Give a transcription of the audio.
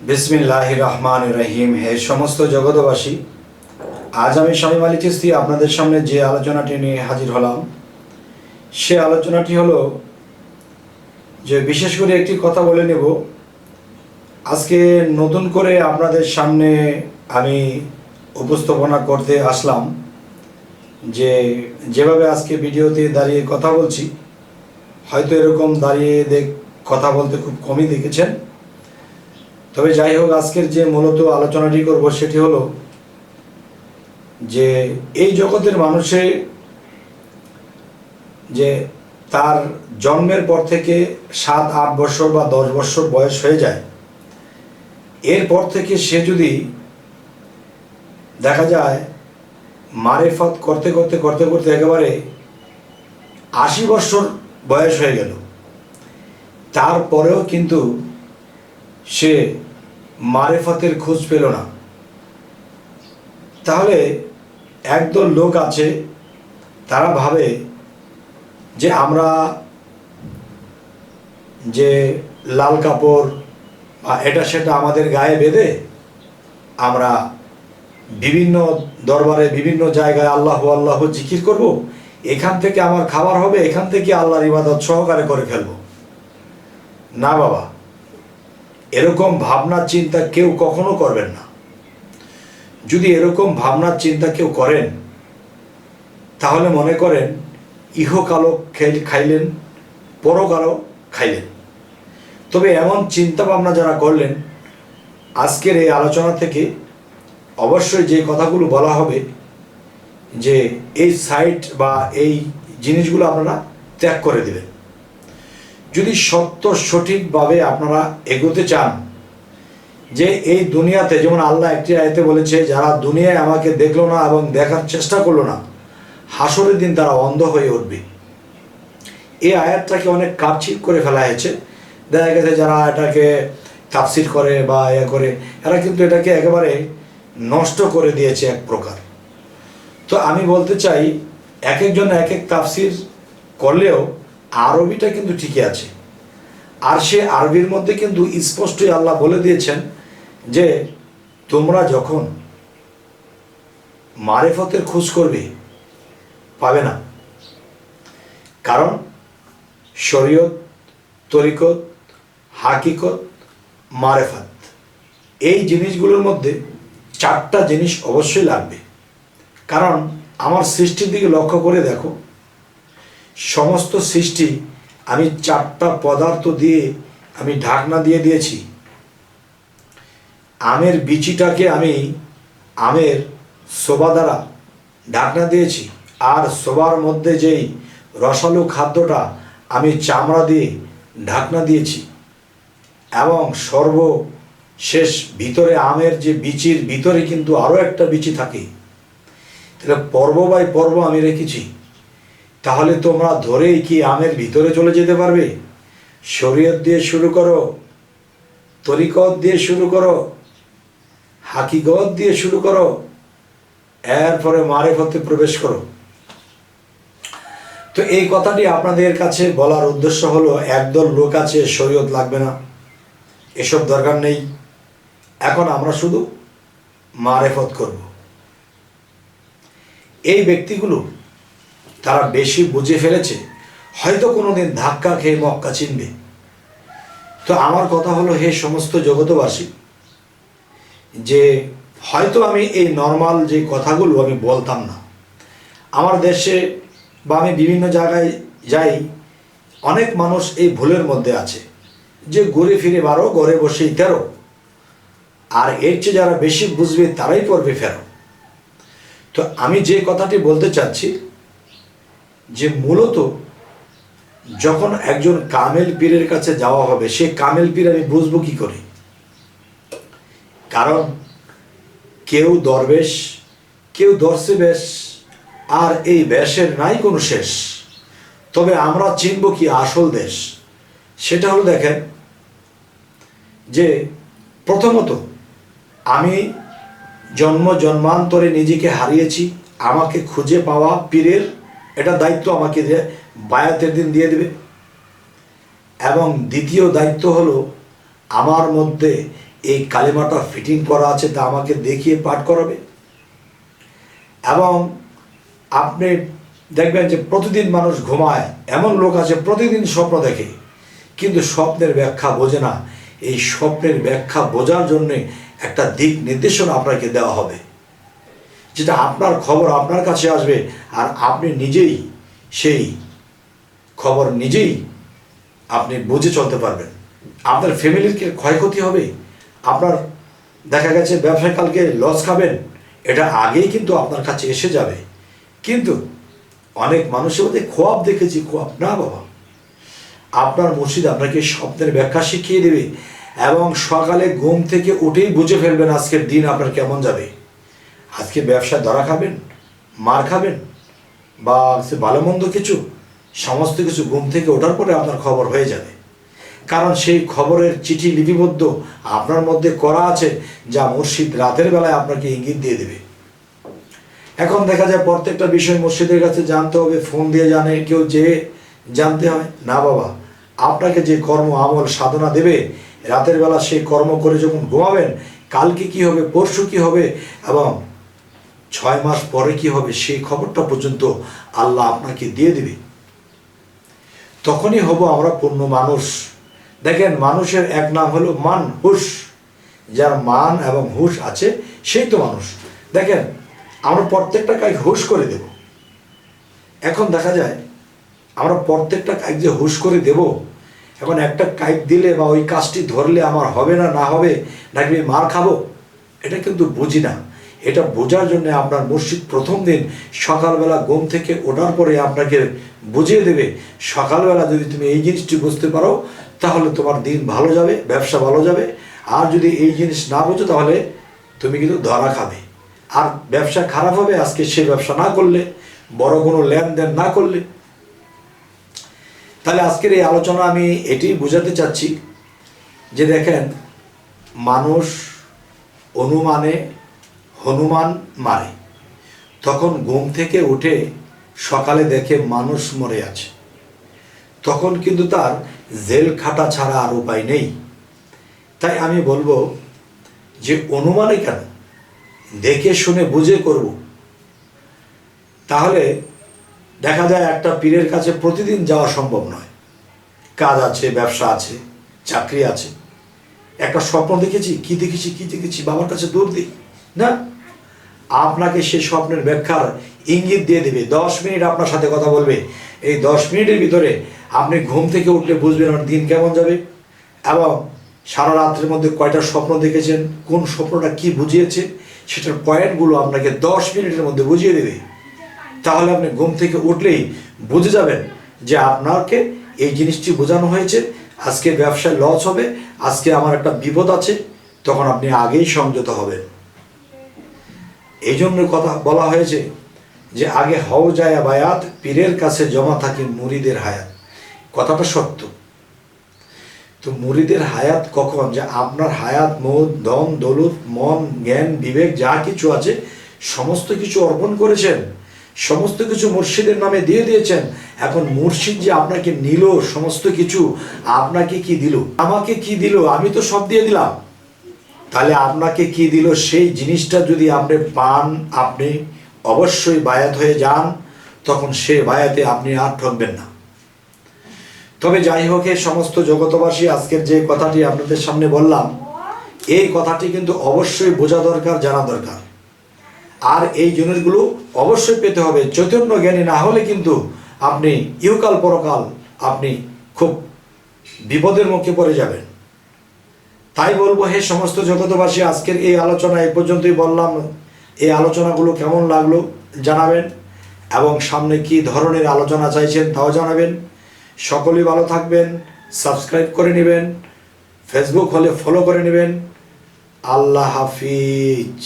বিসমিল্লাহির রহমানির রহিম। হে সমস্ত জগতবাসী, আজ আমি শামীম আলী চিশতি আপনাদের সামনে যে আলোচনাটি নিয়ে হাজির হলাম, সে আলোচনাটি হলো যে বিশেষ করে একটি কথা বলে নেব। আজকে নতুন করে আপনাদের সামনে আমি উপস্থাপনা করতে আসলাম যে যেভাবে আজকে ভিডিওতে দাঁড়িয়ে কথা বলছি, হয়তো এরকম দাঁড়িয়ে কথা বলতে খুব কমই দেখেছেন। তবে যাই হোক, আজকের যে মূলত আলোচনাটি করব সেটি হলো যে এই জগতের মানুষে যে তার জন্মের পর থেকে 7-8 বছর বা 10 বছর বয়স হয়ে যায়, এরপর থেকে সে যদি দেখা যায় মারেফত করতে করতে করতে করতে একেবারে 80 বছর বয়স হয়ে গেল, তারপরেও কিন্তু সে মারেফতের খোঁজ পেল না, তাহলে একদল লোক আছে, তারা ভাবে যে আমরা যে লাল কাপড় বা এটা সেটা আমাদের গায়ে বেঁধে আমরা বিভিন্ন দরবারে বিভিন্ন জায়গায় আল্লাহ আল্লাহ জিকির করব, এখান থেকে আমার খাবার হবে, এখান থেকে আল্লাহর ইবাদত সহকারে করে ফেলব। না বাবা, এরকম ভাবনা চিন্তা কেউ কখনো করবেন না। যদি এরকম ভাবনা চিন্তা কেউ করেন, তাহলে মনে করেন ইহকালও খাইলেন, পরকালও খাইলেন। তবে এমন চিন্তা ভাবনা যারা করলেন, আজকের এই আলোচনা থেকে অবশ্যই যে কথাগুলো বলা হবে যে এই সাইট বা এই জিনিসগুলো আপনারা ত্যাগ করে দেবেন। যদি সত্য সঠিকভাবে আপনারা এগোতে চান, যে এই দুনিয়াতে যেমন আল্লাহ একটি আয়াতে বলেছে, যারা দুনিয়ায় আমাকে দেখলো না এবং দেখার চেষ্টা করলো না, হাসরের দিন তারা অন্ধ হয়ে উঠবে। এই আয়াতটাকে অনেক কাটছিট করে ফেলা হয়েছে। দেখা গেছে যারা এটাকে তাফসির করে বা করে, এরা কিন্তু এটাকে একেবারে নষ্ট করে দিয়েছে এক প্রকার। তো আমি বলতে চাই, এক একজন এক এক তাফসির করলেও আরবিটা কিন্তু ঠিকই আছে। আর সে আরবির মধ্যে কিন্তু স্পষ্টই আল্লাহ বলে দিয়েছেন যে তোমরা যখন মারেফতের খোঁজ করবে, পাবে না। কারণ শরীয়ত, তরিকত, হাকিকত, মারেফত, এই জিনিসগুলোর মধ্যে 4টা জিনিস অবশ্যই লাগবে। কারণ আমার সৃষ্টির দিকে লক্ষ্য করে দেখো, সমস্ত সৃষ্টি আমি 4টা পদার্থ দিয়ে আমি ঢাকনা দিয়ে দিয়েছি। আমের বিচিটাকে আমি আমের শোভা দ্বারা ঢাকনা দিয়েছি, আর শোভার মধ্যে যেই রসালো খাদ্যটা আমি চামড়া দিয়ে ঢাকনা দিয়েছি, এবং সর্বশেষ ভিতরে আমের যে বিচির ভিতরে কিন্তু আরও একটা বিচি থাকে। তাহলে পর্ব বাই পর্ব আমি রেখেছি। তাহলে তোমরা ধরেই কি আমের ভিতরে চলে যেতে পারবে? শরীয়ত দিয়ে শুরু করো, তরিকত দিয়ে শুরু করো, হাকিকত দিয়ে শুরু করো, এরপরে মারেফতে প্রবেশ করো। তো এই কথাটি আপনাদের কাছে বলার উদ্দেশ্য হলো, একদল লোক আছে শরীয়ত লাগবে না, এসব দরকার নেই, এখন আমরা শুধু মারেফত করব। এই ব্যক্তিগুলো তারা বেশি বুঝে ফেলেছে, হয়তো কোনোদিন ধাক্কা খেয়ে মক্কা চিনবে। তো আমার কথা হলো, হে সমস্ত জগতবাসী, যে হয়তো আমি এই নর্মাল যে কথাগুলো আমি বলতাম না। আমার দেশে বা আমি বিভিন্ন জায়গায় যাই, অনেক মানুষ এই ভুলের মধ্যে আছে যে ঘুরে ফিরে 12, ঘরে বসেই 13, আর এর চেয়ে যারা বেশি বুঝবে তারাই পড়বে ফেরো। তো আমি যে কথাটি বলতে চাচ্ছি, যে মূলত যখন একজন কামেল পীরের কাছে যাওয়া হবে, সে কামেল পীর আমি বুঝবো কি করে? কারণ কেউ দরবেশ, কেউ দর্শে বেশ, আর এই বেশের নাই কোনো শেষ। তবে আমরা চিনব কি আসল দেশ? সেটা হলো, দেখেন যে প্রথমত আমি জন্মান্তরে নিজেকে হারিয়েছি, আমাকে খুঁজে পাওয়া পীরের এটা দায়িত্ব আমাকে বায়াতের দিন দিয়ে দেবে। এবং দ্বিতীয় দায়িত্ব হলো, আমার মধ্যে এই কালিমাটা ফিটিং করা আছে তা আমাকে দেখিয়ে পাঠ করাবে। এবং আপনি দেখবেন যে প্রতিদিন মানুষ ঘুমায়, এমন লোক আছে প্রতিদিন স্বপ্ন দেখে কিন্তু স্বপ্নের ব্যাখ্যা বোঝে না। এই স্বপ্নের ব্যাখ্যা বোঝার জন্যে একটা দিক নির্দেশনা আপনাকে দেওয়া হবে, যেটা আপনার খবর আপনার কাছে আসবে আর আপনি নিজেই সেই খবর নিজেই আপনি বুঝে চলতে পারবেন। আপনার ফ্যামিলির ক্ষয়ক্ষতি হবে, আপনার দেখা গেছে ব্যবসায় কালকে লস খাবেন, এটা আগেই কিন্তু আপনার কাছে এসে যাবে। কিন্তু অনেক মানুষের মধ্যে খোয়াব দেখেছি, খোয়াব না বাবা, আপনার মুর্শিদ আপনাকে স্বপ্নের ব্যাখ্যা শিখিয়ে দেবে এবং সকালে ঘুম থেকে উঠেই বুঝে ফেলবেন আজকের দিন আপনার কেমন যাবে। আজকে ব্যবসায় ধরা খাবেন, মার খাবেন বা ভালো মন্দ কিছু, সমস্ত কিছু ঘুম থেকে ওঠার পরে আপনার খবর হয়ে যাবে। কারণ সেই খবরের চিঠি লিপিবদ্ধ আপনার মধ্যে করা আছে, যা মুর্শিদ রাতের বেলায় আপনাকে ইঙ্গিত দিয়ে দেবে। এখন দেখা যায় প্রত্যেকটা বিষয় মুর্শিদের কাছে জানতে হবে, ফোন দিয়ে জানে কেউ, যে জানতে হয় না বাবা। আপনাকে যে কর্ম আমল সাধনা দেবে রাতের বেলা, সেই কর্ম করে যখন ঘুমাবেন, কালকে কি হবে, পরশু কি হবে এবং 6 মাস পরে কি হবে, সেই খবরটা পর্যন্ত আল্লাহ আপনাকে দিয়ে দেবে। তখনই হব আমরা পূর্ণ মানুষ। দেখেন, মানুষের এক নাম হলো মান হুশ, যার মান এবং হুশ আছে সেই তো মানুষ। দেখেন, আমরা প্রত্যেকটা কাজ হুশ করে দেব। এখন দেখা যায় আমরা প্রত্যেকটা কাজ যে হুশ করে দেব, এখন একটা কাজ দিলে বা ওই কাজটি ধরলে আমার হবে না, না হবে নাকি মার খাবো, এটা কিন্তু বুঝি না। এটা বোঝার জন্য আপনার মুর্শিদ প্রথম দিন সকালবেলা ঘুম থেকে ওঠার পরে আপনাকে বুঝিয়ে দেবে, সকালবেলা যদি তুমি এই জিনিসটি বুঝতে পারো তাহলে তোমার দিন ভালো যাবে, ব্যবসা ভালো যাবে। আর যদি এই জিনিস না বোঝো তাহলে তুমি কিন্তু ধরা খাবে আর ব্যবসা খারাপ হবে। আজকে সে ব্যবসা না করলে, বড় কোনো লেনদেন না করলে। তাহলে আজকের এই আলোচনা আমি এটাই বোঝাতে চাচ্ছি যে দেখেন, মানুষ অনুমানে হনুমান মারে। তখন ঘুম থেকে উঠে সকালে দেখে মানুষ মরে আছে, তখন কিন্তু তার জেল খাটা ছাড়া আর উপায় নেই। তাই আমি বলবো যে অনুমানে কেন, দেখে শুনে বুঝে করব। তাহলে দেখা যায় একটা পীরের কাছে প্রতিদিন যাওয়া সম্ভব নয়, কাজ আছে, ব্যবসা আছে, চাকরি আছে। একটা স্বপ্ন দেখেছি, কি দেখেছি বাবার কাছে দৌড় দিই না, আপনাকে সেই স্বপ্নের ব্যাখ্যার ইঙ্গিত দিয়ে দেবে। 10 মিনিট আপনার সাথে কথা বলবে, এই 10 মিনিটের ভিতরে আপনি ঘুম থেকে উঠলে বুঝবেন আমার দিন কেমন যাবে এবং সারা রাত্রের মধ্যে কয়টা স্বপ্ন দেখেছেন, কোন স্বপ্নটা কি বুঝিয়েছে, সেটার পয়েন্টগুলো আপনাকে 10 মিনিটের মধ্যে বুঝিয়ে দেবে। তাহলে আপনি ঘুম থেকে উঠলেই বুঝে যাবেন যে আপনাকে এই জিনিসটি বোঝানো হয়েছে, আজকে ব্যবসায় লস হবে, আজকে আমার একটা বিপদ আছে, তখন আপনি আগেই সংযত হবেন। এই জন্য কথা বলা হয়েছে যে আগে হও যায় বায়াত, পীরের কাছে জমা থাকে মুরিদের হায়াত। কথাটা সত্য। তো মুরিদের হায়াত কখন, যে আপনার হায়াত, মন, দম, দৌলত, মন, জ্ঞান, বিবেক যা কিছু আছে সমস্ত কিছু অর্পণ করেছেন, সমস্ত কিছু মুর্শিদের নামে দিয়ে দিয়েছেন। এখন মুর্শিদ যে আপনাকে নিল, সমস্ত কিছু আপনাকে কি দিল, আমাকে কি দিল, আমি তো সব দিয়ে দিলাম। তাহলে আপনাকে কি দিল, সেই জিনিসটা যদি আপনি পান, আপনি অবশ্যই বায়াত হয়ে যান, তখন সে বায়াতে আপনি আর ঠকবেন না। তবে যাই হোক, এই সমস্ত জগতবাসী, আজকের যে কথাটি আপনাদের সামনে বললাম, এই কথাটি কিন্তু অবশ্যই বোঝা দরকার, জানা দরকার। আর এই জিনিসগুলো অবশ্যই পেতে হবে। চৈতন্য জ্ঞানী না হলে কিন্তু আপনি ইহকাল পরকাল আপনি খুব বিপদের মুখে পড়ে যাবেন। তাই বলবো, হে সমস্ত জগতবাসী, আজকের এই আলোচনা এই পর্যন্তই বললাম। এই আলোচনাগুলো কেমন লাগলো জানাবেন এবং সামনে কি ধরনের আলোচনা চাইছেন তাও জানাবেন। সকলেই ভালো থাকবেন, সাবস্ক্রাইব করে নেবেন, ফেসবুক হলে ফলো করে নেবেন। আল্লাহ হাফিজ।